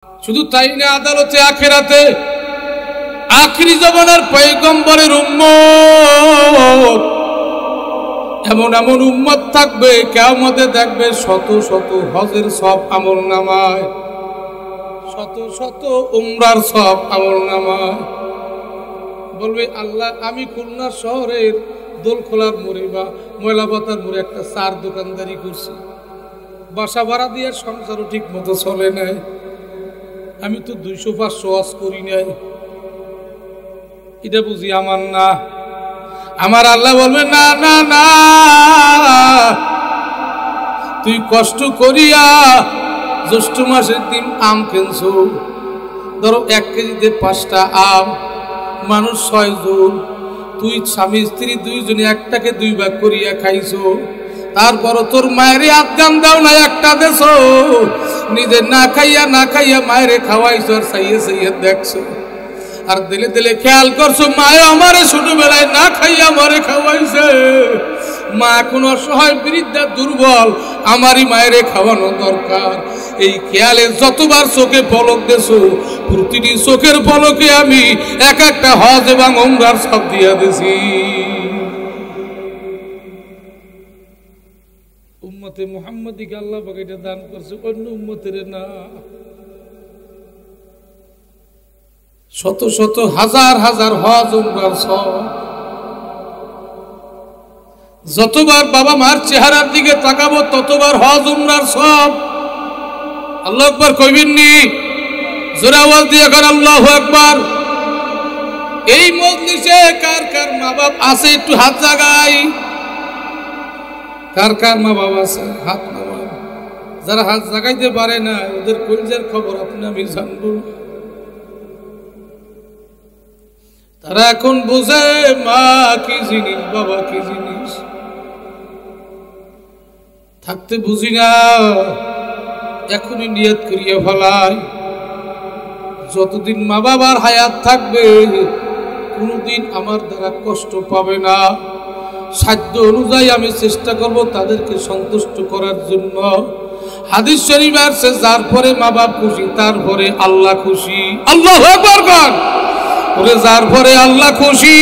শুধু তাই না, আদালতে আখিরাতে আখিরি জমানার পয়গম্বরের উম্মত এমন এমন উম্মত থাকবে, কিয়ামতে দেখবে শত শত হজের সব আমলনামায়, শত শত উমরার সব আমলনামায় বলবে আল্লাহ আমি খুলনা শহরের দোলখোলার মোড়ে বা ময়লাবাতার মোড়ে একটা চার দোকানদারি করছি, বাসা ভাড়া দিয়ে সংসারও ঠিক মতো চলে নাই, আমি তো 200-500 ওয়াজ করি নাই, এটা বুঝি আমার না। আমার আল্লাহ বলবে না না না, তুই কষ্ট করিয়া জ্যৈষ্ঠ মাসের দিন আম কিনছো, ধরো 1 কেজিতে 5টা আম, মানুষ 6 জন, তুই স্বামী স্ত্রী 2 জনে একটাকে 2 ভাগ করিয়া খাইছো, তারপরও তোর মায়ের আদগান দাও না, একটা দেছো, নিজে না খাইয়া মায়েরে খাওয়াইছো আর চাইয়ে দেখছো, আর দিলে দিলে খেয়াল করছো মায়ে আমারে ছোটবেলায় না খাইয়া আমারে খাওয়াইছে, মা এখন অসহায় বৃদ্ধা দুর্বল, আমারই মায়েরে খাওয়ানো দরকার। এই খেয়ালে যতবার চোখে পলক দেছো, প্রতিটি চোখের পলকে আমি এক একটা হজ এবং উমরার সব দিয়া দিছি। উম্মতে মুহাম্মাদিকে আল্লাহ পাক এটা দান করছে, অন্য উম্মতের না। শত শত হাজার হাজার হজ উমরার সব, যতবার বাবা মার চেহারার দিকে তাকাবো ততবার হজ উমরার সব। আল্লাহু আকবার কইবেননি? জোরে আওয়াজ দিয়ে কর আল্লাহু আকবার। এই মজলিসে কার কার মা বাপ আছে একটু হাত জাগাই, কার কার মা বাবা আছে হাত নামান। যারা হাত জাগাইতে পারে না ওদের কলিজার খবর আপনি আমি জানবো। তারা এখন বোঝে মা কি জিনিস, বাবা কি জিনিস, থাকতে বুঝি না, এখনই নিয়ত করিয়া ফেলাই, যতদিন মা বাবার হায়াত থাকবে কোনদিন আমার দ্বারা কষ্ট পাবে না, সাধ্য অনুযায়ী আমি চেষ্টা করব তাদেরকে সন্তুষ্ট করার জন্য। হাদিস শরীফ আছে যার পরে মা বাপ খুশি তারপরে আল্লাহ খুশি। আল্লাহু আকবার কর। ওরে যার পরে আল্লাহ খুশি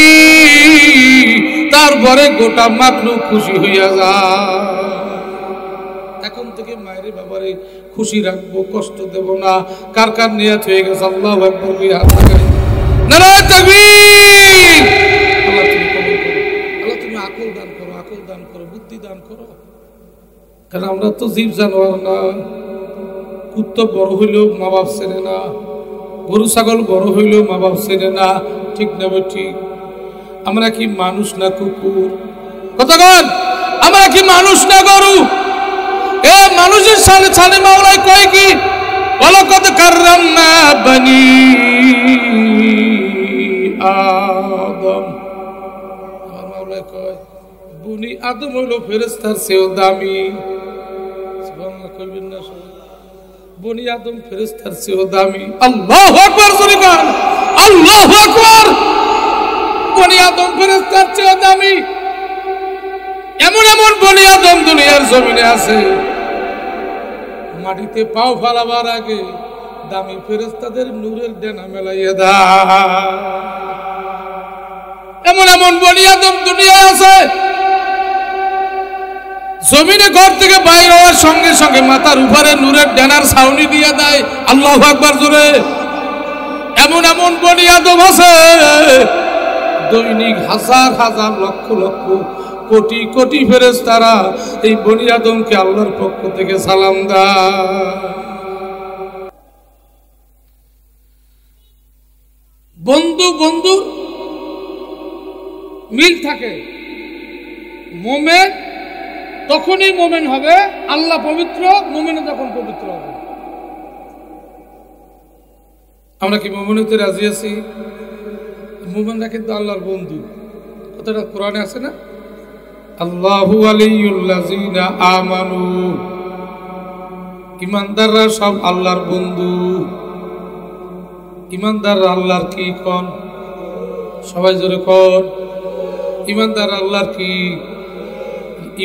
তারপরে গোটা মাখলুক খুশি হইয়া যায়। এখন থেকে মায়ের বাবারে খুশি রাখবো, কষ্ট দেব না। কার কার নিয়ত হয়ে গেছে? আল্লাহু আকবার কই হাত লাগাই। নারায়ে তাকবীর। আল্লাহ তুমি কবুল করো, আল্লাহ তুমি আকল দান করো, আকল দান করো, বুদ্ধি দান করো। কারণ আমরা তো জীব জানোয়ার না। কুত্তা বড় হইলেও মা বাপ চেনে না, গরু ছাগল বড় হইলেও মা বাপ চেনে না, ঠিক না? ঠিক। আমরা কি মানুষ না কুকুর? কথা বল, আমরা কি মানুষ না গরু? এ মানুষের সামনে ছানে মাওলাই কয় কি? ওয়ালাকাদ কাররামনা বনি আদম। আমার মাওলাই কয় বনি আদম হইল ফেরেশতার চেয়েও দামি। সুবহানাল্লাহ কইবেন না সবাই? বনি আদম ফেরেশতার চেয়েও দামি। আল্লাহু আকবার জোরে কর, আল্লাহু আকবার। বনি আদম ফেরেশতার চেয়েও দামি। এমন এমন বনি আদম দুনিয়ার জমিনে আছে, মাটিতে পাও ফালাবার আগে দামি ফেরেশতাদের নূরের ডেনা মেলাইয়া দেয়। এমন এমন বনি আদম দুনিয়ায় আছে, জমিনে ঘর থেকে বাইরে হওয়ার সঙ্গে সঙ্গে মাথার উপরে নূরের ডেনার ছাউনি দিয়ে দেয়। আল্লাহু আকবার জোরে। এমন এমন বনি আদম আছে, দৈনিক হাজার হাজার লক্ষ লক্ষ কোটি কোটি ফেরেশতারা এই বনি আদমকে আল্লাহর পক্ষ থেকে সালাম দেয়। বন্ধু বন্ধু মিল থাকে। মোমেন তখনই মোমেন হবে, আল্লাহ পবিত্র, মোমেনে তখন পবিত্র হবে। আমরা কি মোমেনতে রাজি আছি? মোমেনরা কিন্তু আল্লাহর বন্ধু। কথাটা কোরআনে আছে না? আল্লাহু ওয়ালিয়ুল্লাযিনা আমানু। ইমানদাররা সব আল্লাহর বন্ধু। ইমানদাররা আল্লাহর কি? কোন সবাই জোরে কোন। ইমানদার আল্লাহর কি?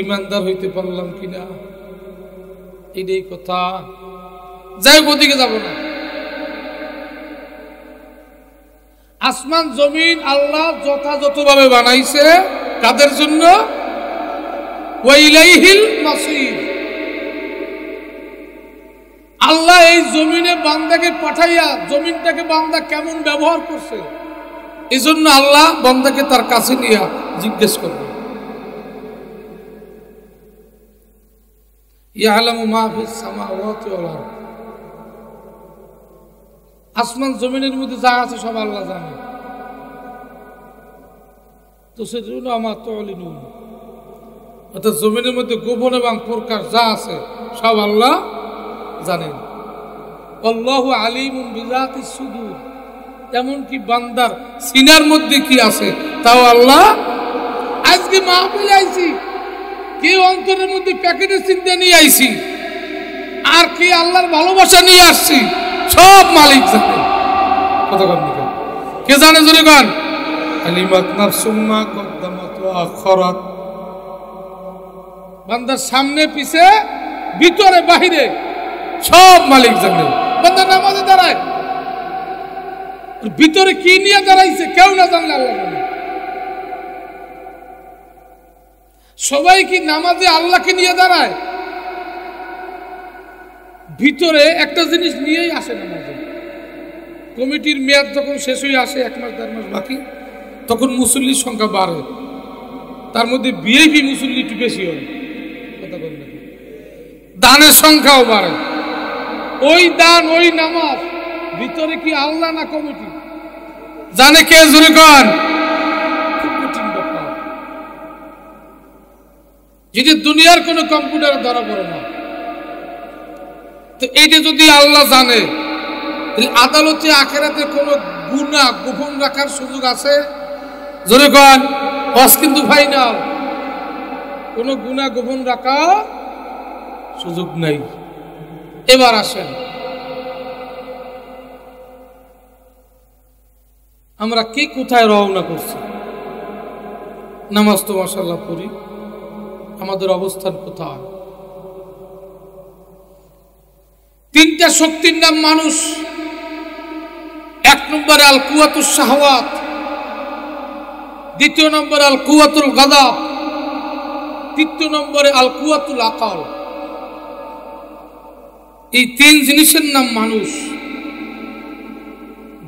ইমানদার হইতে পারলাম কিনা এটাই কথা। যাই ওদিকে যাব না। আসমান জমিন আল্লাহ যথাযথভাবে বানাইছে কাদের জন্য? ওয়া ইলাইহিল মাসির। আল্লাহ এই জমিনে বান্দাকে পাঠাইয়া জমিনটাকে বান্দা কেমন ব্যবহার করছে এই জন্য আল্লাহ বান্দাকে তার কাছে নিয়ে জিজ্ঞেস করবে। ইয়ালামু মা ফিস সামাওয়াতি ওয়াল আরদ। আসমান জমিনের মধ্যে যা আছে সব আল্লাহ জানে। তো সেজন্য আমার তুলিনুন, অর্থাৎ জমিনের মধ্যে গোপন এবং প্রকাশ যা আছে সব আল্লাহ জানেন। আল্লাহু আলিমুন বিযাতিস সুদূর, এমনকি বান্দার সিনার মধ্যে কি আছে তাও আল্লাহ। আজকে মাহফিলে আইছি, কেউ অন্তরের মধ্যে প্যাকেটের চিন্তা নিয়ে আইছি, আর কি আল্লাহর ভালোবাসা নিয়ে আসছি, সব মালিক জানে। কথা কন কে জানে? জোরে কন। আলিমাত নাফসুম মা কদ্দামাত ওয়া আখারাত। বান্দার সামনে পিছে ভিতরে বাহিরে সব মালিক জানে। বান্দা নামাজে দাঁড়ায়, ভিতরে কি নিয়ে দাঁড়াইছে কেউ না জানলে আল্লাহ জানে। সবাই কি নামাজে আল্লাহকে নিয়ে দাঁড়ায়? ভিতরে একটা জিনিস নিয়েই আসে নামাজে। কমিটির মেয়াদ যখন শেষ হয়ে আসে, 1 মাস 1.5 মাস বাকি, তখন মুসল্লির সংখ্যা বাড়ে, তার মধ্যে ভিআইপি মুসল্লি একটু বেশি হয়। কথা বল না, দানের সংখ্যাও বাড়ে। ওই দান ওই নামাজ ভিতরে কি আল্লাহ না কমিটি জানে কে? জোরে কন। খুব কঠিন ব্যাপার, যেটা দুনিয়ার কোন কম্পিউটারে ধরা পড়ে না। তো এইটা যদি আল্লাহ জানে, তাহলে আদালতে আখেরাতে কোন গুনাহ গোপন রাখার সুযোগ আছে? জোরে কন। ওয়াজ কিন্তু ফাইনাল, কোন গুনাহ গোপন রাখার সুযোগ নাই। এবার আসেন, আমরা কি কোথায় রওনা করছি? নামাজ তো মাশাআল্লাহ পড়ি, আমাদের অবস্থান কোথায়? 3টা শক্তির নাম মানুষ। 1 নম্বরে আল কুওয়াতুস শাহওয়াত, 2 নম্বরে আল কুওয়াতুল গাদাব, 3 নম্বরে আল কুওয়াতুল আকল। এই 3 জিনিসের নাম মানুষ।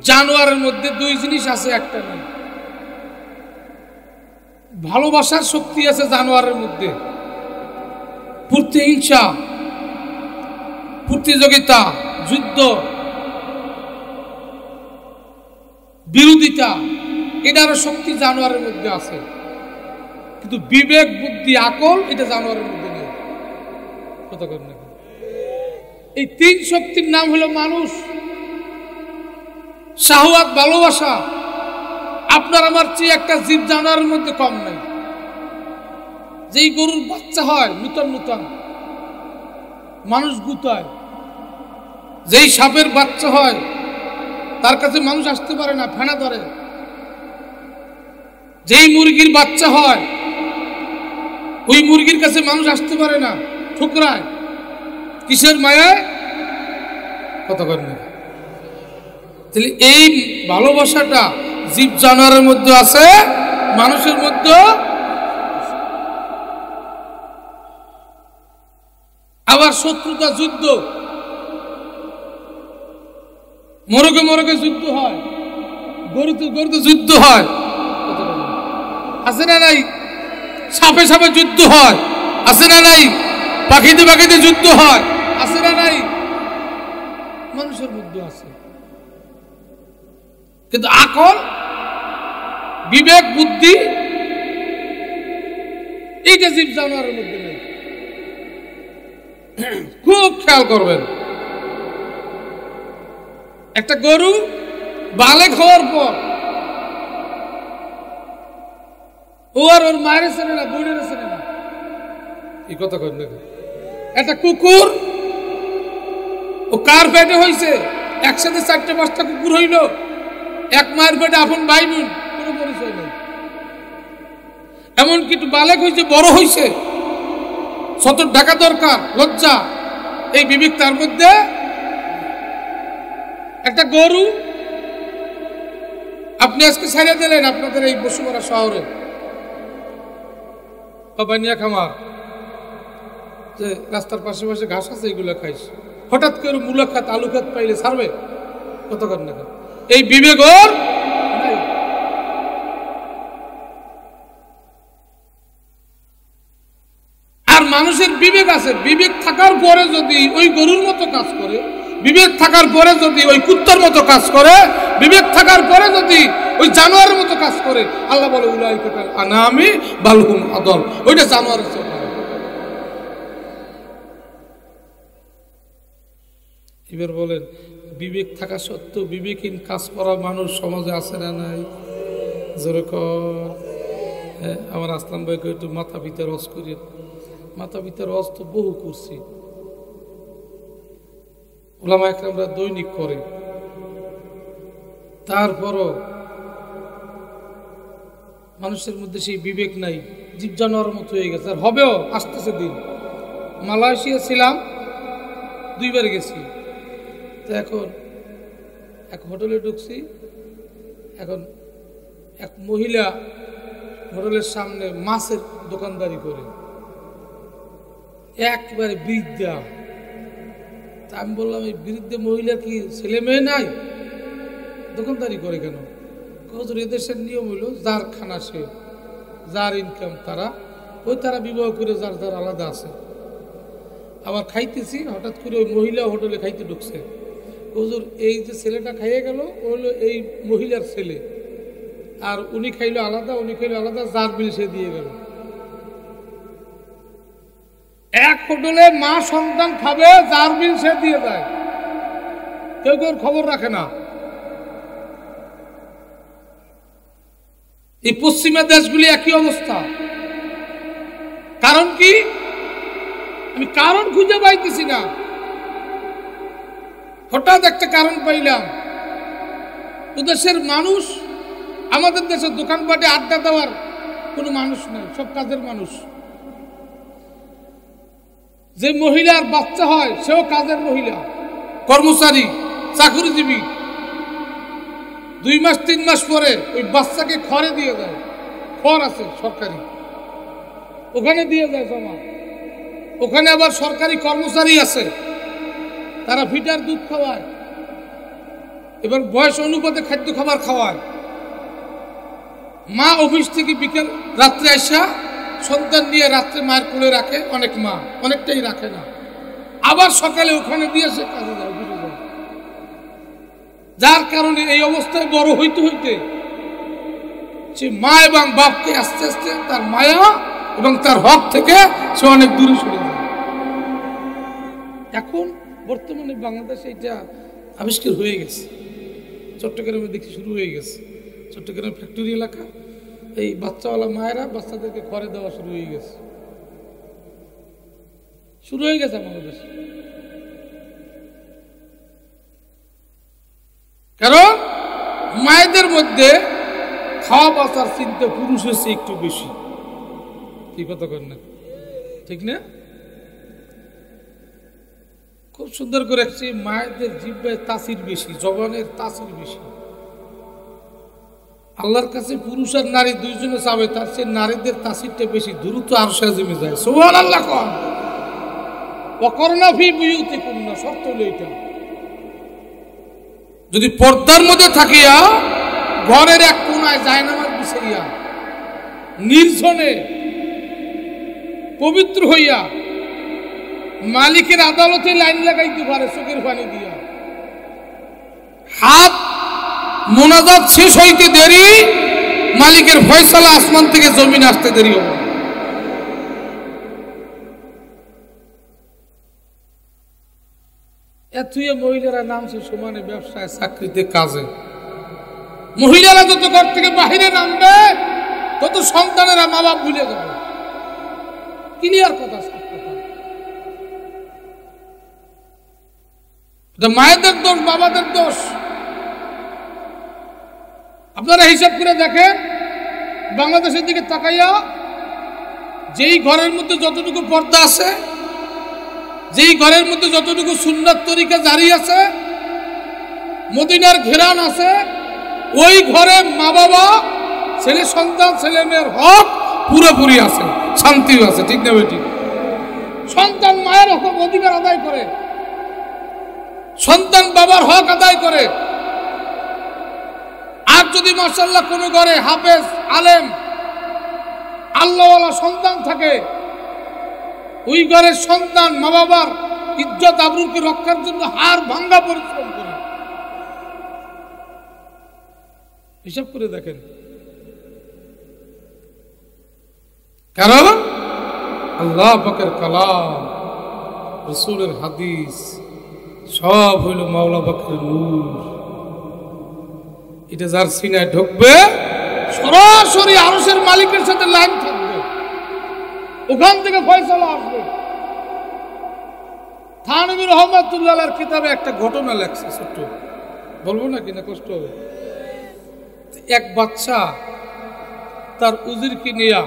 জানোয়ারের মধ্যে 2 জিনিস আছে, একটা নেই। ভালোবাসার শক্তি আছে জানোয়ারের মধ্যে, প্রতিহিংসা, প্রতিযোগিতা, যুদ্ধ, বিরোধিতা, এটার শক্তি জানোয়ারের মধ্যে আছে। কিন্তু বিবেক, বুদ্ধি, আকল এটা জানোয়ারের মধ্যে নেই। কথা কর না। এই 3 শক্তির নাম হলো মানুষ। শাহওয়াত, ভালোবাসা, আপনার আমার চেয়ে একটা জীব জানোয়ারের মধ্যে কম নাই। যেই গরুর বাচ্চা হয় নূতন নূতন, মানুষ গুতায়। যেই সাপের বাচ্চা হয় তার কাছে মানুষ আসতে পারে না, ফেনা ধরে। যেই মুরগির বাচ্চা হয় ওই মুরগির কাছে মানুষ আসতে পারে না, ঠুকরায়। কিসের মায়ায়? কথা বলেন না। তাহলে এই ভালোবাসাটা জীব জানোয়ারের মধ্যে আছে, মানুষের মধ্যে। আবার শত্রুতা, যুদ্ধ, মরকে মরকে যুদ্ধ হয়, গরুতে গরুতে যুদ্ধ হয়, আছে না নাই? সাপে সাপে যুদ্ধ হয়, আছে না নাই? পাখিতে পাখিতে যুদ্ধ হয়, আছে না নাই? মানুষের মধ্যে আছে। কিন্তু আকল, বিবেক, বুদ্ধি এইটা জীব জানোয়ারের মধ্যে নেই। খুব খেয়াল করবেন। একটা গরু বালেক হওয়ার পর ও আর ওর মায়ের চেনে না, বোনের চেনে না। এই কথা করেন না। একটা কুকুর, ও কার পেটে হয়েছে? একসাথে 4-5টা কুকুর হইল, এক মায়ের পেটে আপন ভাই বোন, কোনো পরিচয় নেই। এমনকি একটু বালেক হয়েছে, বড় হয়েছে, সতর ঢাকা দরকার, লজ্জা, এই বিবেক তার মধ্যে। একটা গরু আপনি আজকে ছেড়ে দিলেন আপনাদের এই বসুমারা শহরে বা বানিয়া খামার, যে রাস্তার পাশে পাশে ঘাস আছে এগুলো খাইস, হঠাৎ করে মূলা খাত আলু খাত পাইলে ছাড়বে? কতক্ষণ না এই বিবেক ওর নাই। আর মানুষের বিবেক আছে, বিবেক থাকার পরে যদি ওই গরুর মতো কাজ করে, বিবেক থাকার পরে যদি ওই কুত্তার মতো কাজ করে, বিবেক থাকার পরে যদি ওই জানোয়ারের মতো কাজ করে, আল্লাহ বলে উলাইকা কাল আনামি বাল হুম আদল, ওইটা জানোয়ারের চেয়ে ভালো। এবার বলেন, বিবেক থাকা সত্ত্বেও বিবেকহীন কাজ করা মানুষ সমাজে আছে না নাই? যেরকম আমার আসলাম ভাই একটু মাথা পিতা রস করি, মাথা পিতা রস তো বহু করছি, ওলামা একরামরা দৈনিক করে, তারপরও মানুষের মধ্যে সেই বিবেক নাই, জীব জানোয়ারের মতো হয়ে গেছে। আর হবেও, আসতেছে দিন। মালয়েশিয়া ছিলাম, 2 বার গেছি। তো এখন এক হোটেলে ঢুকছি, এখন এক মহিলা হোটেলের সামনে মাছের দোকানদারি করে, একবারে বৃদ্ধা। তা আমি বললাম, এই বৃদ্ধা মহিলা কি ছেলে মেয়ে নাই, দোকানদারি করে কেন? হুজুর এদেশের নিয়ম হইল যার খানা সে, যার ইনকাম তারা, ওই তারা বিবাহ করে যার যার আলাদা আছে। আবার খাইতেছি, হঠাৎ করে ওই মহিলা হোটেলে খাইতে ঢুকছে। হুজুর এই যে ছেলেটা খাইয়ে গেল, ও হলো এই মহিলার ছেলে, আর উনি খাইলো আলাদা, উনি খাইলো আলাদা, যার বিল সে দিয়ে গেল। এক হোটেলে মা সন্তান খাবে, যার বিল সে দিয়ে দেয়, কেউ কেউ খবর রাখে না। এই পশ্চিমা দেশগুলি একই অবস্থা। কারণ কি? আমি কারণ খুঁজে পাইতেছি না। হঠাৎ একটা কারণ পাইলাম, ওদেশের মানুষ, আমাদের দেশের দোকানপাটে আড্ডা দেওয়ার কোনো মানুষ নাই, সব কাজের মানুষ। যে মহিলার বাচ্চা হয় সেও কাজের মহিলা, কর্মচারী, চাকরিজীবী। 2 মাস 3 মাস পরে ওই বাচ্চাকে খড়ে দিয়ে দেয়, খড় আছে সরকারি, ওখানে দিয়ে দেয় জমা। ওখানে আবার সরকারি কর্মচারী আছে, তারা ফিটার দুধ খাওয়ায়, এবার বয়স অনুপাতে খাদ্য খাবার খাওয়ায়। মা অফিস থেকে বিকেল রাত্রে আসা সন্তান নিয়ে রাত্রে মায়ের কোলে রাখে, অনেক মা, অনেকটাই রাখে না, আবার সকালে ওখানে দিয়ে সে কাজে যায়, অফিসে যায়। যার কারণে এই অবস্থায় বড় হইতে হইতে সে মা এবং বাপকে আস্তে আস্তে তার মায়া এবং তার হক থেকে সে অনেক দূরে সরে যায়। এখন বর্তমানে বাংলাদেশে এটা আবিষ্কার হয়ে গেছে, চট্টগ্রামে দেখি শুরু হয়ে গেছে। চট্টগ্রাম ফ্যাক্টরি এলাকা, এই বাচ্চাওয়ালা মায়েরা বাচ্চাদেরকে খড়ে দেওয়া শুরু হয়ে গেছে, শুরু হয়ে গেছে বাংলাদেশ। কারণ মায়েদের মধ্যে খাওয়া বাঁচার চিন্তা পুরুষের চেয়ে একটু বেশি। কি কথা কর না, ঠিক না? খুব সুন্দর করে রাখছি, মায়েদের জিহ্বায় তাসির বেশি, জবানের তাসির বেশি। আল্লাহর কাছে পুরুষ আর নারী দুইজনে চাবে, তার চেয়ে নারীদের তাসিরটা বেশি, দ্রুত আরশে জমে যায়। সুবহানাল্লাহ কোন ওয়াকরনা ফি বুয়ুতিকুন্না, শর্ত হলো এটা। যদি পর্দার মধ্যে থাকিয়া ঘরের এক কোনায় জায়নামাজ বিছাইয়া নির্জনে পবিত্র হইয়া মালিকের আদালতে লাইন লাগাইতে পারে চোখের পানি দিয়া, হাত মোনাজাত শেষ হইতে দেরি, মালিকের ফয়সালা আসমান থেকে জমিন আসতে দেরি হবে। এতই মহিলারা নামছে সমানে ব্যবসায়, চাকরিতে, কাজে। মহিলারা যত ঘর থেকে বাহিরে নামবে তত সন্তানেরা মা বাপ ভুলে যাবে। ক্লিয়ার কথা, সব কথা। মায়েদের দোষ, বাবাদের দোষ। আপনারা হিসাব করে দেখেন, বাংলাদেশের দিকে তাকাইয়া, যেই ঘরের মধ্যে যতটুকু পর্দা আছে, যেই ঘরের মধ্যে যতটুকু সুন্নাত তরিকা জারি আছে, মদিনার ঘেরান আছে, ওই ঘরে মা বাবা, ছেলে সন্তান, ছেলে মেয়ের হক পুরোপুরি আছে, শান্তিও আছে, ঠিক না বেটি? সন্তান মায়ের হক অধিকার আদায় করে, সন্তান বাবার হক আদায় করে। আর যদি মাশাআল্লাহ কোনো ঘরে হাফেজ, আলেম, আল্লাহওয়ালা সন্তান থাকে, ওই ঘরের সন্তান মা বাবার ইজ্জত আবরুকে রক্ষার জন্য হাড় ভাঙ্গা পরিশ্রম করে। হিসাব করে দেখেন, কারণ আল্লাহ পাকের কালাম, রাসূলের হাদিস সব হইল মাওলা পাকের নূর। এটা যার সিনায় ঢুকবে সরাসরি আরশের মালিকের সাথে লাইন থাকবে, ওখান থেকে ফয়সালা আসবে। থানভী রহমাতুল্লাহর কিতাবে একটা ঘটনা লেখছে, ছোট্ট, বলবো না কিনা কষ্ট হবে। এক বাচ্চা তার উজিরকে নিয়ে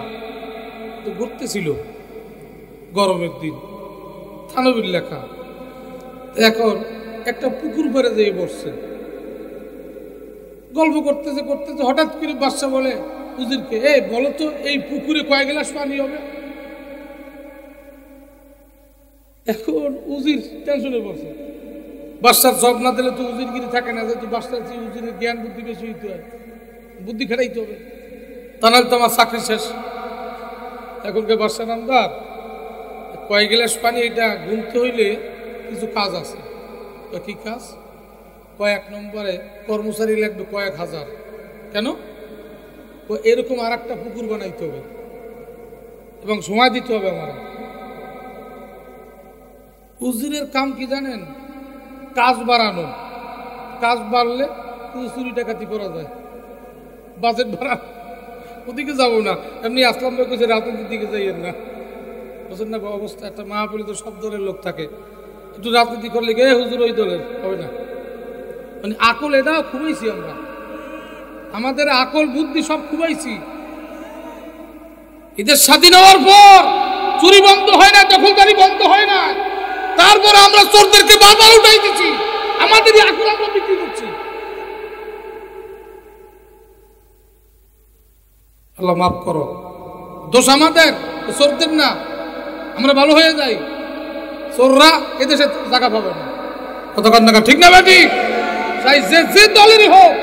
তো ঘুরতেছিল গরমের দিন, থানভীর লেখা। এখন একটা পুকুর পাড়ে যেয়ে বসছে, গল্প করতেছে করতেছে, হঠাৎ করে বাচ্চা বলে উজিরকে, এই বলো তো এই পুকুরে কয় গ্লাস পানি হবে? এখন উজির টেনশনে পড়ছে, বাচ্চার জব না দিলে তো উজিরগিরি থাকে না, যেহেতু বাচ্চার চেয়ে উজিরের জ্ঞান বুদ্ধি বেশি হইতে হয়, বুদ্ধি খাটাইতে হবে, তা নাহলে তো আমার চাকরি শেষ। এখনকার বাচ্চা নামদার কয় গ্লাস পানি এটা গুনতে হইলে কিছু কাজ আছে। কি কাজ? কয়েক নম্বরে কর্মচারী লাগবে কয়েক হাজার। কেন? এরকম আর একটা পুকুর বানাইতে হবে এবং সময় দিতে হবে আমার। উজিরের কাম কি জানেন? কাজ বাড়ানো, কাজ বাড়লে কিছু চুরি ডাকাতি করা যায়, বাজেট বাড়ানো। ওদিকে যাবো না, এমনি আসলাম ভাই কইছে রাজনীতির দিকে যাইয়েন না, বুঝলেন না? অবস্থা একটা মাহফিলে তো সব দলের লোক থাকে, একটু রাজনীতি করলে গে হুজুর ওই দলের হবে না। মানে আকল এটাও খুবাইছি আমরা, আমাদের আকল বুদ্ধি সব খুবাইছি। এদের স্বাধীন হওয়ার পর চুরি বন্ধ হয় না, দখলদারি বন্ধ হয় না, তারপর আমরা চোরদেরকে বারবার উঠাই দিচ্ছি, আমাদেরই আকল আমরা বিক্রি করছি। আল্লাহ মাফ করো, দোষ আমাদের, চোরদের না। আমরা ভালো হয়ে যাই, চোররা এদেশে জায়গা পাবে না। কতক্ষণ টাকা ঠিক না বেটি? যে দলেরই হোক,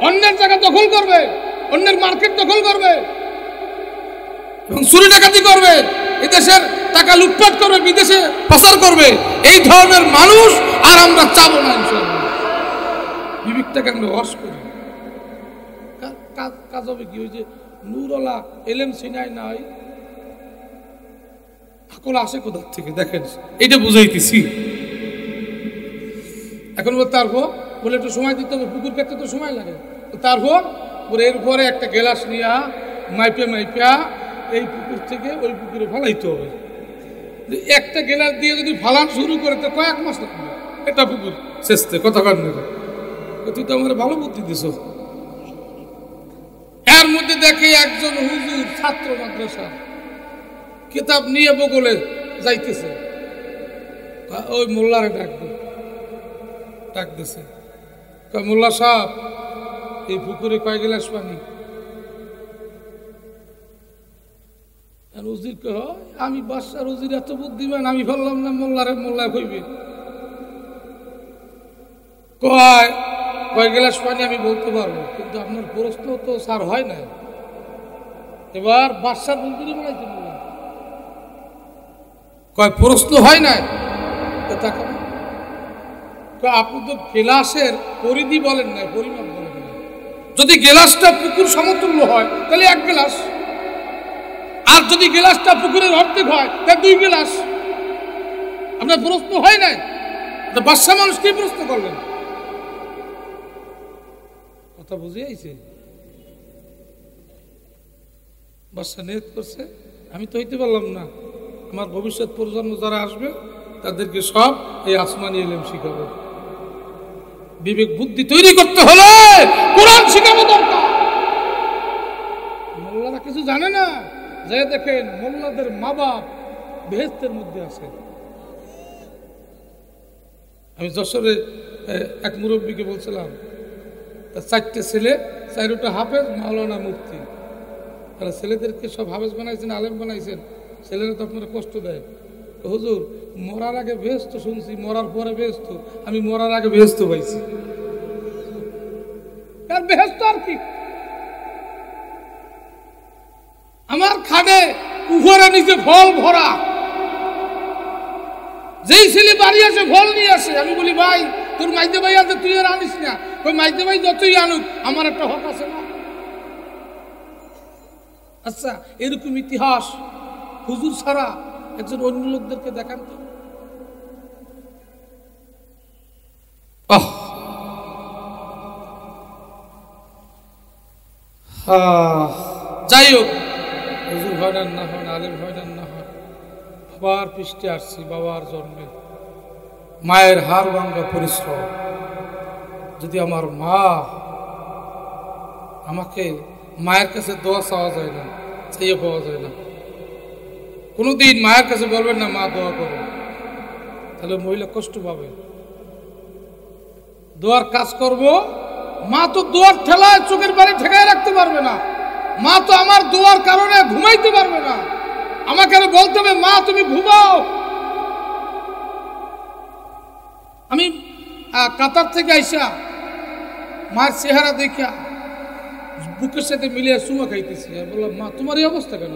অন্যের জায়গা দখল করবে, অন্যের মার্কেট দখল করবে এবং চুরি ডাকাতি করবে, এদেশের টাকা লুটপাট করবে, বিদেশে পাচার করবে, এই ধরনের মানুষ আর আমরা চাবো না। ইনশাআল্লাহ বিবেকটাকে আমরা ওয়াশ করি। কাজ হবে কি? ওই যে নূরওয়ালা এলেম সিনাই নাই, আকল আসে কোথার থেকে? দেখেন, এটা বুঝাইতেছি। এখন তারপর বলে একটু সময় দিতে হবে, পুকুর কাটতে তো সময় লাগে। তারপর বলে এরপরে একটা গ্লাস নিয়ে মাইপে মাইপা এই পুকুর থেকে ওই পুকুরে ফালাইতে হবে। একটা গ্লাস দিয়ে যদি ফালান শুরু করে তো কয়েক মাস লাগবে এটা পুকুর শেষতে। কথা কান নেবে, তুই তো আমার ভালো বুদ্ধি দিস। এর মধ্যে দেখে একজন হুজুর ছাত্র মাদ্রাসা কিতাব নিয়ে বগলে যাইতেছে, ওই মোল্লারে ডাক দিছে, মোল্লা সাহেব এই পুকুরে কয় গ্লাস পানি? উজির কয়, আমি বাদশার উজির এত বুদ্ধিমান, আমি বললাম না মোল্লা কইবে। কয় গ্লাস পানি আমি বলতে পারবো, কিন্তু আপনার প্রশ্ন তো স্যার হয় না। এবার বাদশার বুদ্ধিরে বলাইতে বললাম, কয় প্রশ্ন হয় না। আপনি তো গ্লাসের পরিধি বলেন না, পরিমাপ বলেন না। যদি গ্লাসটা পুকুর সমতুল্য হয় তাহলে এক গ্লাস, আর যদি গ্লাসটা পুকুরের অর্ধেক হয় তাহলে 2 গ্লাস। আপনার প্রশ্ন হয় নাই, বাদশা মানুষ কি প্রশ্ন করলেন? কথা বুঝে আইছে? বাদশা নিয়ত করছে, আমি তো হইতে পারলাম না, আমার ভবিষ্যৎ প্রজন্ম যারা আসবে তাদেরকে সব এই আসমানি ইলম শিখাবো। বিবেক বুদ্ধি তৈরি করতে হলে কোরআন শিখাবো দরকার। মোল্লারা কিছু জানে না, যে দেখেন মোল্লাদের মা বাপ বেহেশতের মধ্যে আছে। আমি যশোরে এক মুরব্বীকে বলছিলাম, তা 4টে ছেলে, 4টা হাফেজ, মাওলানা, মুফতি। তাহলে ছেলেদেরকে সব হাফেজ বানাইছেন, আলেম বানাইছেন, ছেলেরা তো আপনারা কষ্ট দেয়। হুজুর মরার আগে বেহেশত শুনছি, মরার পরে বেহেশত, আমি মরার আগে বেহেশত পাইছি। আর বেহেশত আর কি? আমার খানে উপরে নিচে ফল ভরা, যেই ছেলে বাড়ি আসে ফল নিয়ে আসে। আমি বলি ভাই তোর মাইদে ভাই আছে, তুই আর আনিস না। ওই মাইদে ভাই যতই আনুক আমার একটা হক আছে না? আচ্ছা, এরকম ইতিহাস হুজুর ছাড়া একজন অন্য লোকদেরকে দেখান তো। যাই হোক, হুজুর হয়রান না হন, আলেম হয়রান না হন। বাবার পৃষ্ঠে আসছি, বাবার জন্মে মায়ের হাড় ভাঙ্গা পরিশ্রম। যদি আমার মা, আমাকে মায়ের কাছে দোয়া চাওয়া যায় না, চাইয়ে পাওয়া যায় না। কোনোদিন মায়ের কাছে বলবেন না মা দোয়া করো, তাহলে মহিলা কষ্ট পাবে। দোয়ার কাজ করব, মা তো দোয়ার ঠেলায় চোখের বাড়ি ঠেকায় রাখতে পারবে না। মা তো আমার দোয়ার কারণে ঘুমাইতে পারবে না। আমাকে বলতে হবে মা তুমি ঘুমাও। আমি কাতার থেকে আইসা মায়ের চেহারা দেখা বুকের সাথে মিলিয়ে চুমা খাইতেছি। বললাম মা তোমার এই অবস্থা কেন?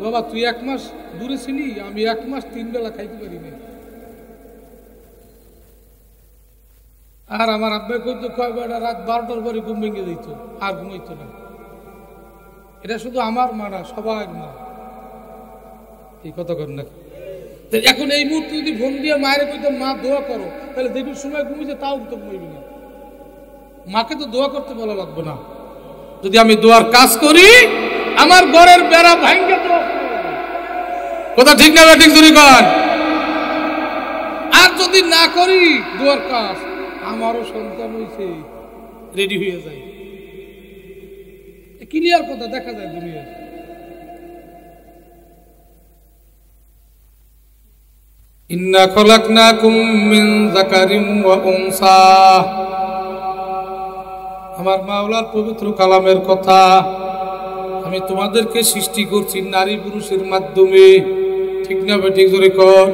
বাবা তুই 1 মাস দূরে ছিলি, আমি 1 মাস 3 বেলা খাইতে পারি না। আর আমার আব্বাই কইতো কয় বেড়া রাত 12টার পরে ঘুম ভেঙে দিত, আর ঘুমাইতো না। এটা শুধু আমার মা না, সবার মা এই কথা কর না। এখন এই মুহূর্তে যদি ফোন দিয়ে মায়ের কইতাম মা দোয়া করো, তাহলে দেখবি সময় ঘুমিয়েছে তাও তো ঘুমাইবি না। মাকে তো দোয়া করতে বলা লাগবে না। যদি আমি দোয়ার কাজ করি, আমার ঘরের বেড়া ভাঙ্গে দোয়া কথা ঠিক না ঠিক জুরি কর। আর যদি না করি দোয়ার কাজ, আমারও সন্তান হয়েছে রেডি হয়ে যায়। ক্লিয়ার কথা দেখা যায় দুনিয়া। ইন্না খলাকনাকুম মিন যাকারিন ওয়া উনসা। আমার মাওলার পবিত্র কালামের কথা, আমি তোমাদেরকে সৃষ্টি করছি নারী পুরুষের মাধ্যমে। ঠিক না ঠিক জোরে কর।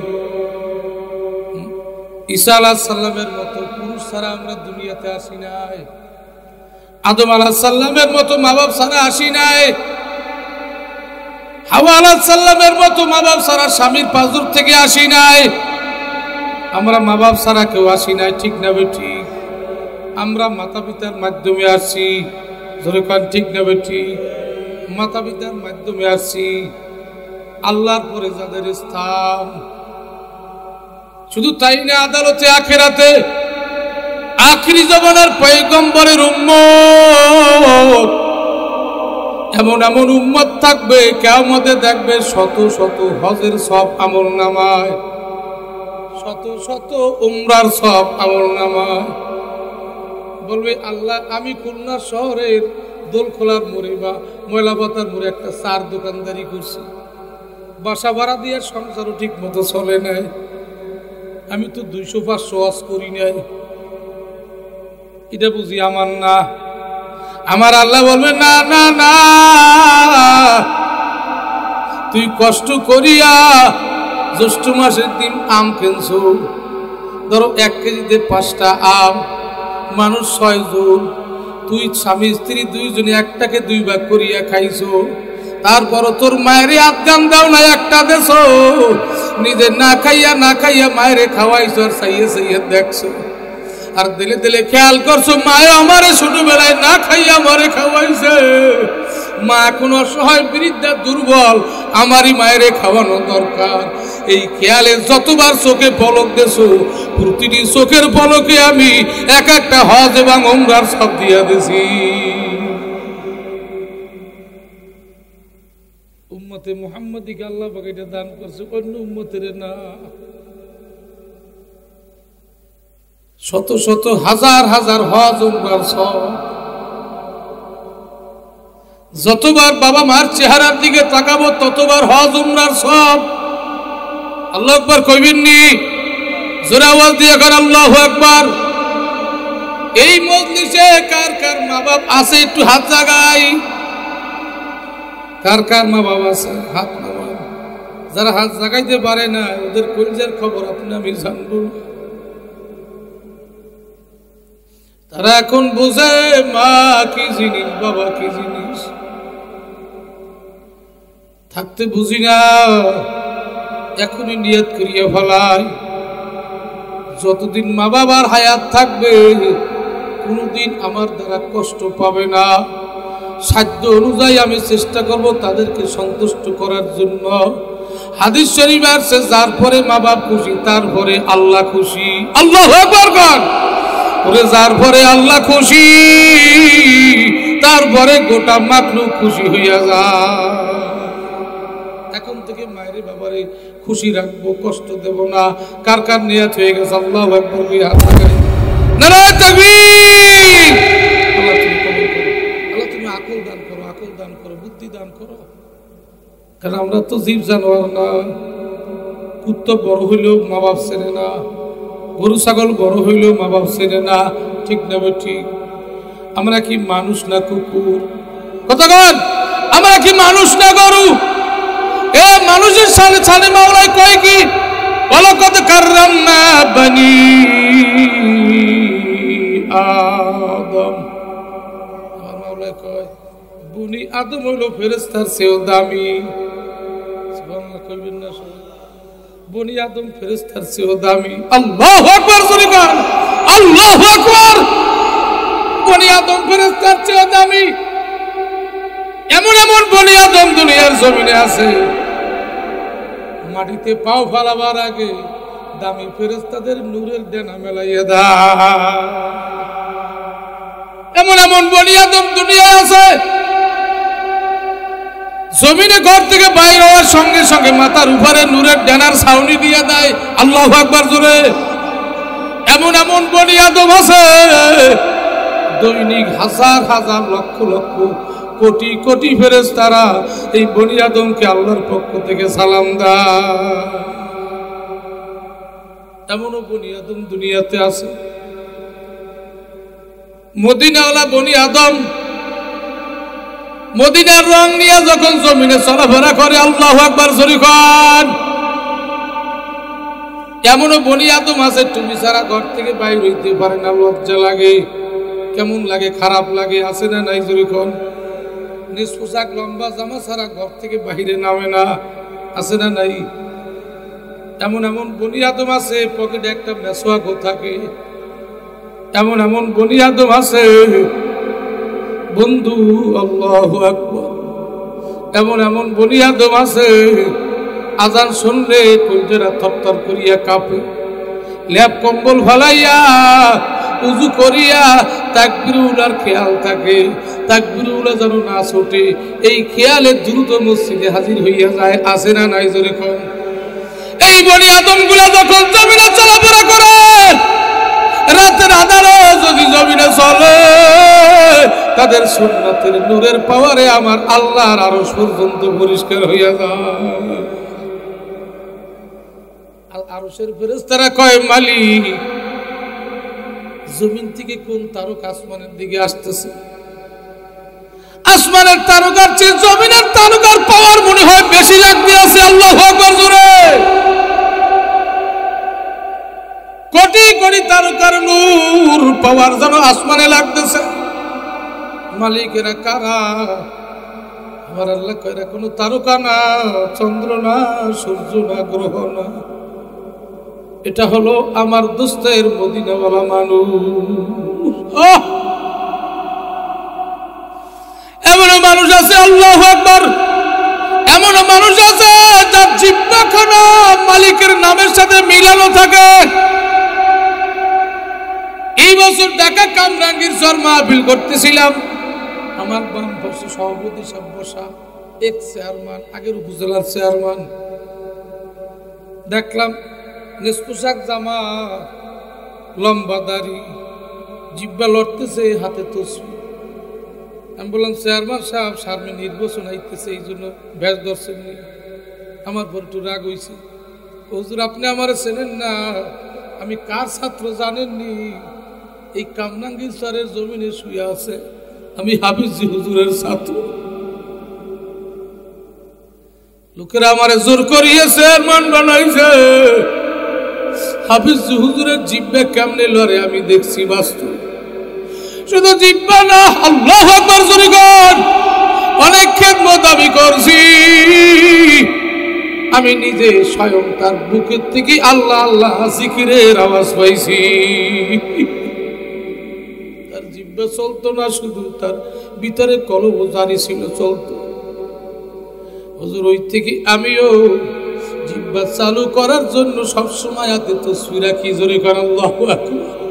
ঈসা আলাইহিস সালামের মতো পুরুষ ছাড়া আমরা দুনিয়াতে আসি নাই। আদম আলাইহিস সালামের মতো মা বাপ ছাড়া আসি নাই। হাওয়া আলাইহিস সালামের মতো মা বাপ ছাড়া স্বামীর পাঁজর থেকে আসি নাই। আমরা মা বাপ ছাড়া কেউ আসি নাই। ঠিক না ঠিক? আমরা মাতা পিতার মাধ্যমে আসছি। জোরে কর ঠিক না ঠিক? মাতা পিতার মাধ্যমে আসছি। আল্লাহর পরে যাদের স্থান, শুধু তাই না, আদালতে আখিরাতে আখিরি জামানার পয়গম্বরের উম্মত, এমন এমন উম্মত থাকবে কিয়ামতে দেখবে শত শত হজের সব আমলনামায়, শত শত উমরার সব আমলনামায়। বলবে আল্লাহ আমি খুলনা শহরের দোলখোলার মোড়ে বা ময়লাবাতার মোড়ে একটা চার দোকানদারি করছি, বাসা ভাড়া দিয়ে সংসারও ঠিক মতো চলে নাই, আমি তো 200-500 ওয়াজ করি নাই, এটা বুঝি আমার না। আমার আল্লাহ বলবে না না না, তুই কষ্ট করিয়া জ্যৈষ্ঠ মাসের দিন আম কিনছো, ধরো 1 কেজিতে 5টা আম, মানুষ 6 জন, তুই স্বামী স্ত্রী 2 জনে একটাকে 2 ভাগ করিয়া খাইছো, তারপরও তোর মায়েরে আজ্ঞান দাও না, একটা দেছো, নিজে না খাইয়া মায়েরে খাওয়াইছো আর চাইয়ে দেখছো, আর দিলে দিলে খেয়াল করছো মায়ে আমারে ছোটবেলায় না খাইয়া আমারে খাওয়াইছে, মা এখন অসহায় বৃদ্ধা দুর্বল, আমারই মায়েরে খাওয়ানো দরকার। এই খেয়ালে যতবার চোখে পলক দেছো, প্রতিটি চোখের পলকে আমি এক একটা হজ এবং উমরার সব দিয়া দিছি। উম্মতে মুহাম্মাদিকে আল্লাহ পাক এটা দান করছে, অন্য উম্মতের না। শত শত হাজার হাজার হজ উমরার সব। যতবার বাবা মার চেহারার দিকে তাকাবো ততবার হজ উমরার সব। আল্লাহু আকবার কইবেননি? জোরে আওয়াজ দিয়ে কর আল্লাহু আকবার। এই মজলিসে কার কার মা বাপ আছে একটু হাত জাগাই। কার কার মা বাপ আছে হাত নামান। যারা হাত জাগাইতে পারে না ওদের কলিজার খবর আপনি আমি জানবো। তারা এখন বোঝে মা কি জিনিস, বাবা কি জিনিস। থাকতে বুঝি না, এখনই নিয়ত করিয়া ফেলাই, যতদিন মা বাবার হায়াত থাকবে কোনদিন আমার দ্বারা কষ্ট পাবে না। সাধ্য অনুযায়ী আমি চেষ্টা করব তাদেরকে সন্তুষ্ট করার জন্য। হাদিস শরীফ আছে, যার পরে মা বাপ খুশি তারপরে আল্লাহ খুশি। আল্লাহু আকবার কর। ওরে যার পরে আল্লাহ খুশি তারপরে গোটা মাখলুক খুশি হইয়া যায়। এখন থেকে মায়ের বাবারে খুশি রাখবো, কষ্ট দেব না। কার কার নিয়ত হয়ে গেছে? আল্লাহু আকবার কই হাত লাগাই। নারায়ে তাকবীর। আল্লাহ তুমি কবুল করো, আল্লাহ তুমি আকল দান করো, আকল দান করো, বুদ্ধি দান করো। কারণ আমরা তো জীব জানোয়ার না। কুত্তা বড় হইলেও মা বাপ চেনে না, গরু ছাগল বড় হইলেও মা বাপ চেনে না, ঠিক না? ঠিক। আমরা কি মানুষ না কুকুর? কথা বল, আমরা কি মানুষ না গরু? এ মানুষের সামনে ছানে মাওলাই কয় কি? ওয়ালাকাদ কাররামনা বনি আদম। আমার মাওলাই কয় বনি আদম হইল ফেরেশতার চেয়েও দামি। সুবহানাল্লাহ কইবেন না সবাই? বনি আদম ফেরেশতার চেয়েও দামি। আল্লাহু আকবার জোরে কর, আল্লাহু আকবার। বনি আদম ফেরেশতার চেয়েও দামি। এমন এমন বনি আদম দুনিয়ার জমিনে আছে, মাটিতে পাও ফালাবার আগে দামি ফেরেশতাদের নূরের ডেনা মেলাইয়া দেয়। এমন এমন বনি আদম দুনিয়ায় আছে, জমিনে ঘর থেকে বাইরে হওয়ার সঙ্গে সঙ্গে মাথার উপরে নূরের ডেনার ছাউনি দিয়ে দেয়। আল্লাহু আকবার জোরে। এমন এমন বনি আদম আছে, দৈনিক হাজার হাজার লক্ষ লক্ষ কোটি কোটি ফেরেশতারা এই বনি আদমকে আল্লাহর পক্ষ থেকে সালাম দেয়। এমনও বনি আদম দুনিয়াতে আছে। মদিনাওয়ালা বনি আদম মদিনার রং নিয়ে যখন জমিনে চলাফেরা করে, আল্লাহু আকবার জোরে কর। এমনও বনি আদম আছে তুমি ছাড়া ঘর থেকে বাইরে হইতে পারে না, লজ্জা লাগে, কেমন লাগে, খারাপ লাগে, আছে না নাই? জোরে কর। নিজ পোশাক লম্বা জামা ছাড়া ঘর থেকে বাইরে নামে না, আছে না নাই? এমন এমন বনি আদম আছে পকেটে একটা মেসওয়াকও থাকে। এমন এমন বনি আদম আছে বন্ধু, আল্লাহু আকবার। এমন এমন বনি আদম আছে আজান শুনলে কলজেরা থরথর করিয়া কাঁপে, লেপ কম্বল ফালাইয়া উযু করিয়া তাকবীরুল্লাহর খেয়াল থাকে, তাকবীরুল্লাহ যেন না ছোটে, এই খেয়ালে দ্রুত মসজিদে হাজির হইয়া যায়, আছে না নাই? জোরে কম। এই বনি আদম গুলা যখন জমিনে চলাফেরা করে, রাতের আধারে যদি জমিনে চলে, তাদের সুন্নাতের নূরের পাওয়ারে আমার আল্লাহর আরশ পর্যন্ত পরিষ্কার হইয়া যায়। আরশের ফেরেশতারা কয়, মালিক জমিন থেকে কোন তারকা আসমানের দিকে আসতেছে? আসমানের তারকার চেয়ে জমিনের তারকার পাওয়ার মনে হয় বেশি লাগতে আছে। আল্লাহু আকবার জোরে। কোটি কোটি তারকার নূর পাওয়ার যেন আসমানে লাগতেছে। মালিকেরা কারা? আমার আল্লাহ কয়রা কোনো তারকা না, চন্দ্র না, সূর্য না, গ্রহ না, এটা হলো আমার দোস্তের মদিনাওয়ালা মানুষ। এমন মানুষ আছে, আল্লাহু আকবার, এমন মানুষ আছে যার জিহ্বাখানা মালিকের নামের সাথে মিলানো থাকে। এই বছর ঢাকা কামরাঙ্গীর চর মাহফিল করতেছিলাম, আমার বাম পাশে সভাপতি সাহেব বসা, এক চেয়ারম্যান, আগের উপজেলার চেয়ারম্যান। দেখলাম নিজ পোশাক জামা, লম্বা দাড়ি, জিহ্বা লড়তেছে, হাতে তসবি। আমি বললাম, চেয়ারম্যান সাহেব, সামনে নির্বাচন আইতেছে, এই জন্য ব্যাস ধরছেন। আমার পর একটু রাগ হয়েছে। হুজুর আপনি আমার চেনেন না, আমি কার ছাত্র জানেননি? এই কামরাঙ্গীর স্যারের জমিনে শুয়ে আছে, আমি হাফিজি হুজুরের ছাত্র। লোকেরা আমারে জোর করিয়েছে, মান বানাইছে। হাফিজি হুজুরের জিব্বা কেমনে লড়ে আমি দেখছি বাস্তব। শুধু জিব্বা না, আল্লাহু আকবার জোরে কর। অনেক খেদমত আমি করছি, আমি নিজে স্বয়ং তার বুকের থেকে আল্লাহ আল্লাহ জিকিরের আওয়াজ পাইছি। তার জিব্বা চলতো না, শুধু তার ভিতরে কলব জারি ছিল, চলতো। হুজুর ওই থেকে আমিও জিব্বা চালু করার জন্য সবসময় হাতে তসবিহ রাখি, জোরে কর আল্লাহু আকবার।